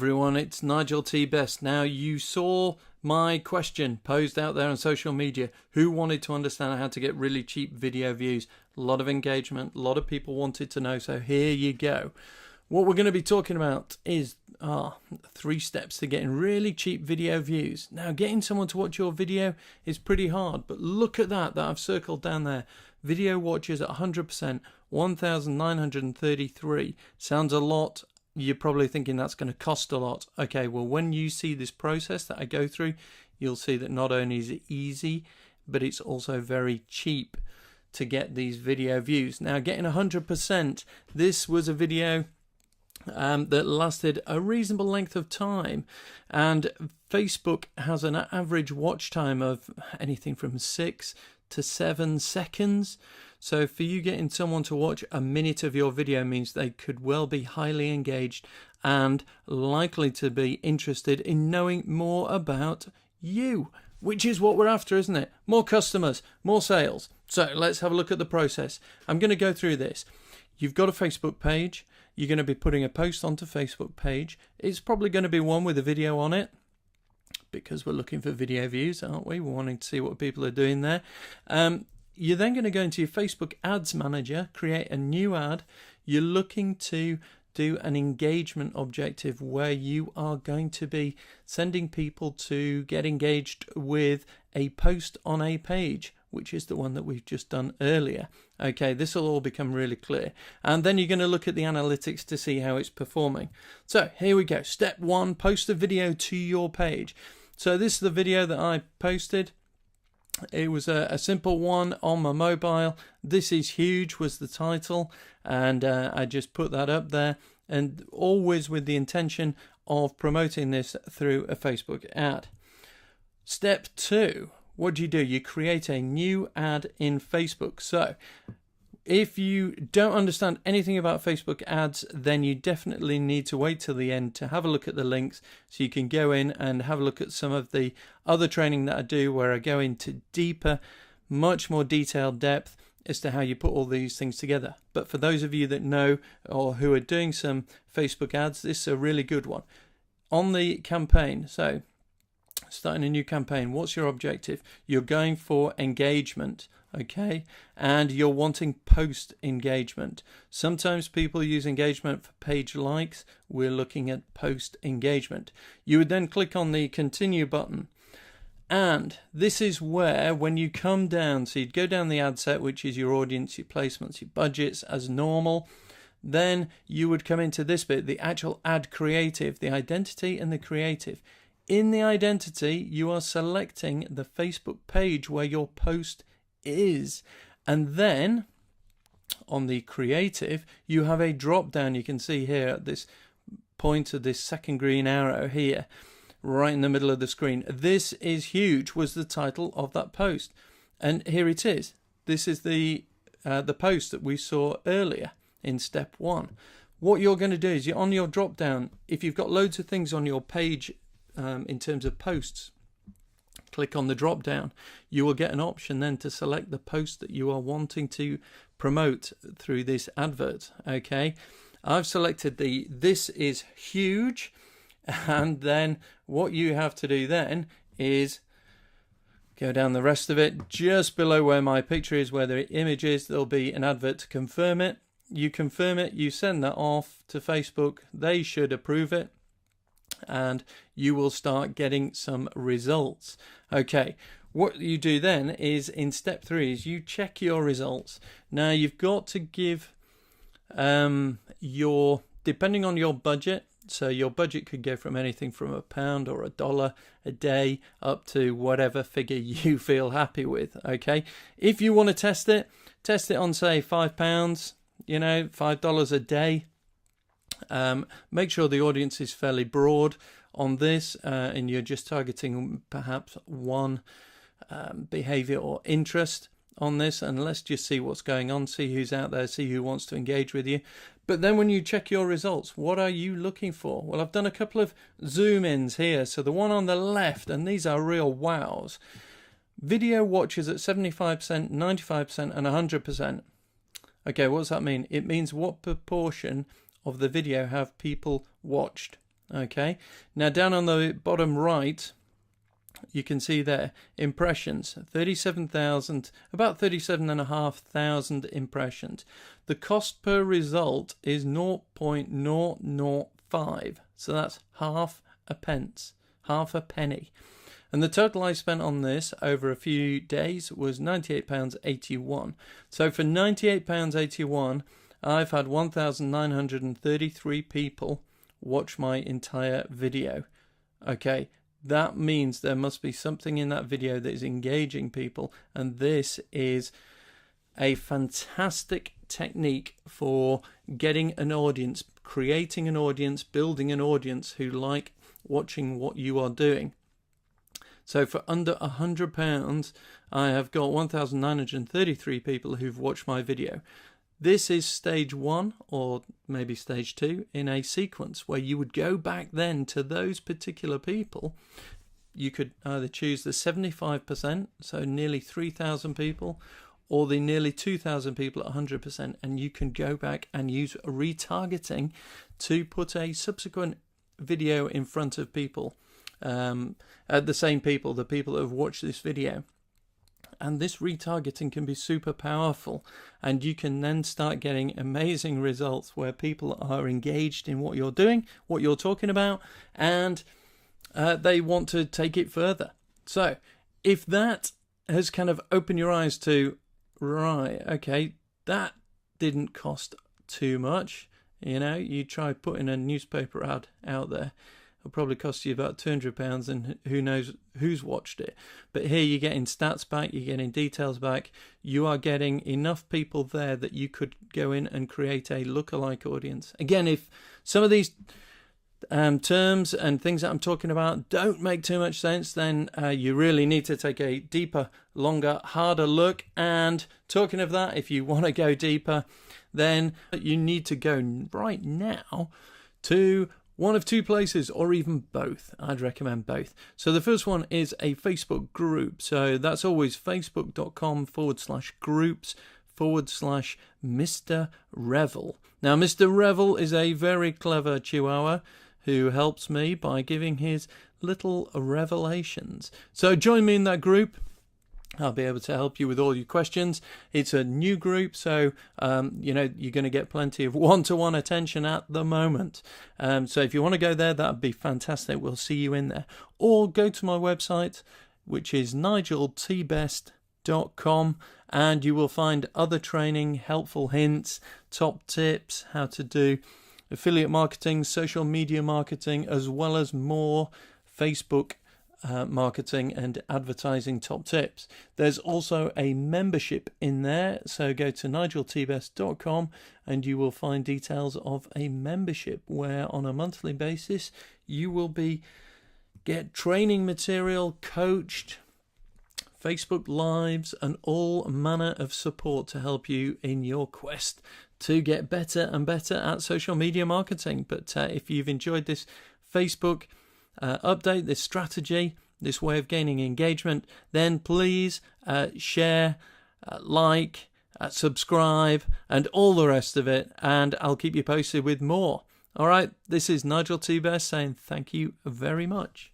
everyone, it's Nigel T. Best. Now, you saw my question posed out there on social media. Who wanted to understand how to get really cheap video views? A lot of engagement, a lot of people wanted to know, so here you go. What we're going to be talking about is 3 steps to getting really cheap video views. Now, getting someone to watch your video is pretty hard, but look at that I've circled down there. Video watches at 100%, 1,933. Sounds a lot. You're probably thinking that's going to cost a lot. Okay, well, when you see this process that I go through, you'll see that not only is it easy, but it's also very cheap to get these video views. Now, getting 100%, this was a video that lasted a reasonable length of time, and Facebook has an average watch time of anything from 6 to 7 seconds. So for you getting someone to watch a minute of your video means they could well be highly engaged and likely to be interested in knowing more about you, which is what we're after, isn't it? More customers, more sales. So let's have a look at the process. I'm going to go through this. You've got a Facebook page. You're going to be putting a post onto Facebook page. It's probably going to be one with a video on it, because we're looking for video views, aren't we? We're wanting to see what people are doing there. You're then going to go into your Facebook Ads Manager, create a new ad. You're looking to do an engagement objective where you are going to be sending people to get engaged with a post on a page, which is the one that we've just done earlier. Okay, this will all become really clear. And then you're going to look at the analytics to see how it's performing. So here we go. Step 1, post a video to your page. So this is the video that I posted. It was a simple one on my mobile. This is huge was the title, and I just put that up there, and always with the intention of promoting this through a Facebook ad. Step 2, what do? You create a new ad in Facebook. So if you don't understand anything about Facebook ads, then you definitely need to wait till the end to have a look at the links, so you can go in and have a look at some of the other training that I do, where I go into deeper, much more detailed depth as to how you put all these things together. But for those of you that know or who are doing some Facebook ads, this is a really good one. On the campaign, so starting a new campaign, what's your objective? You're going for engagement. Okay, and you're wanting post engagement. Sometimes people use engagement for page likes. We're looking at post engagement. You would then click on the continue button, and this is where, when you come down, so you'd go down the ad set, which is your audience, your placements, your budgets as normal. Then you would come into this bit, the actual ad creative, the identity and the creative. In the identity, you are selecting the Facebook page where your post is, and then on the creative you have a drop down. You can see here at this point of this second green arrow here, right in the middle of the screen. This is huge was the title of that post, and here it is. This is the post that we saw earlier in step 1. What you're going to do is, you're on your drop down, if you've got loads of things on your page in terms of posts, click on the drop down. You will get an option then to select the post that you are wanting to promote through this advert. Okay, I've selected this is huge, and then what you have to do then is go down the rest of it. Just below where my picture is, where the image is, there'll be an advert to confirm it. You confirm it, you send that off to Facebook. They should approve it, and you will start getting some results. Okay, what you do then is, in step 3, is you check your results. Now you've got to give depending on your budget, so your budget could go from anything from £1 or $1 a day up to whatever figure you feel happy with. Okay, if you want to test it on, say, £5, $5 a day. Make sure the audience is fairly broad on this, and you're just targeting perhaps one behavior or interest on this, and let's just see what's going on, see who's out there, see who wants to engage with you. But then when you check your results, what are you looking for? Well, I've done a couple of zoom ins here. So the one on the left, and these are real wows. Video watches at 75%, 95% and 100%. Okay, what does that mean? It means what proportion of the video have people watched. Okay, now down on the bottom right, you can see there impressions, 37,000, about 37,500 impressions. The cost per result is 0.005, so that's half a penny. And the total I spent on this over a few days was £98.81. So for £98.81, I've had 1,933 people watch my entire video. Okay, that means there must be something in that video that is engaging people, and this is a fantastic technique for getting an audience, creating an audience, building an audience who like watching what you are doing. So for under £100, I have got 1,933 people who've watched my video. This is stage 1 or maybe stage 2 in a sequence where you would go back then to those particular people. You could either choose the 75%, so nearly 3,000 people, or the nearly 2,000 people at 100%, and you can go back and use retargeting to put a subsequent video in front of people, the same people, the people that have watched this video. And this retargeting can be super powerful, and you can then start getting amazing results where people are engaged in what you're doing, what you're talking about, and they want to take it further. So if that has kind of opened your eyes to, right, okay, that didn't cost too much. You know, you try putting a newspaper ad out there, it'll probably cost you about £200, and who knows who's watched it. But here you're getting stats back, you're getting details back, you are getting enough people there that you could go in and create a lookalike audience. Again, if some of these terms and things that I'm talking about don't make too much sense, then you really need to take a deeper, longer, harder look. And talking of that, if you want to go deeper, then you need to go right now to one of two places, or even both. I'd recommend both. So the first one is a Facebook group. So that's always facebook.com/groups/Mr. Revel. Now, Mr. Revel is a very clever Chihuahua who helps me by giving his little revelations. So join me in that group. I'll be able to help you with all your questions. It's a new group, so you're going to get plenty of one-to-one attention at the moment. So if you want to go there, that'd be fantastic. We'll see you in there. Or go to my website, which is nigeltbest.com, and you will find other training, helpful hints, top tips, how to do affiliate marketing, social media marketing, as well as more Facebook marketing and advertising top tips. There's also a membership in there, so go to nigeltbest.com and you will find details of a membership where on a monthly basis you will get training material, coached, Facebook lives, and all manner of support to help you in your quest to get better and better at social media marketing. But if you've enjoyed this Facebook update, this strategy, this way of gaining engagement, then please share, like, subscribe, and all the rest of it, and I'll keep you posted with more. All right, this is Nigel T. Best saying thank you very much.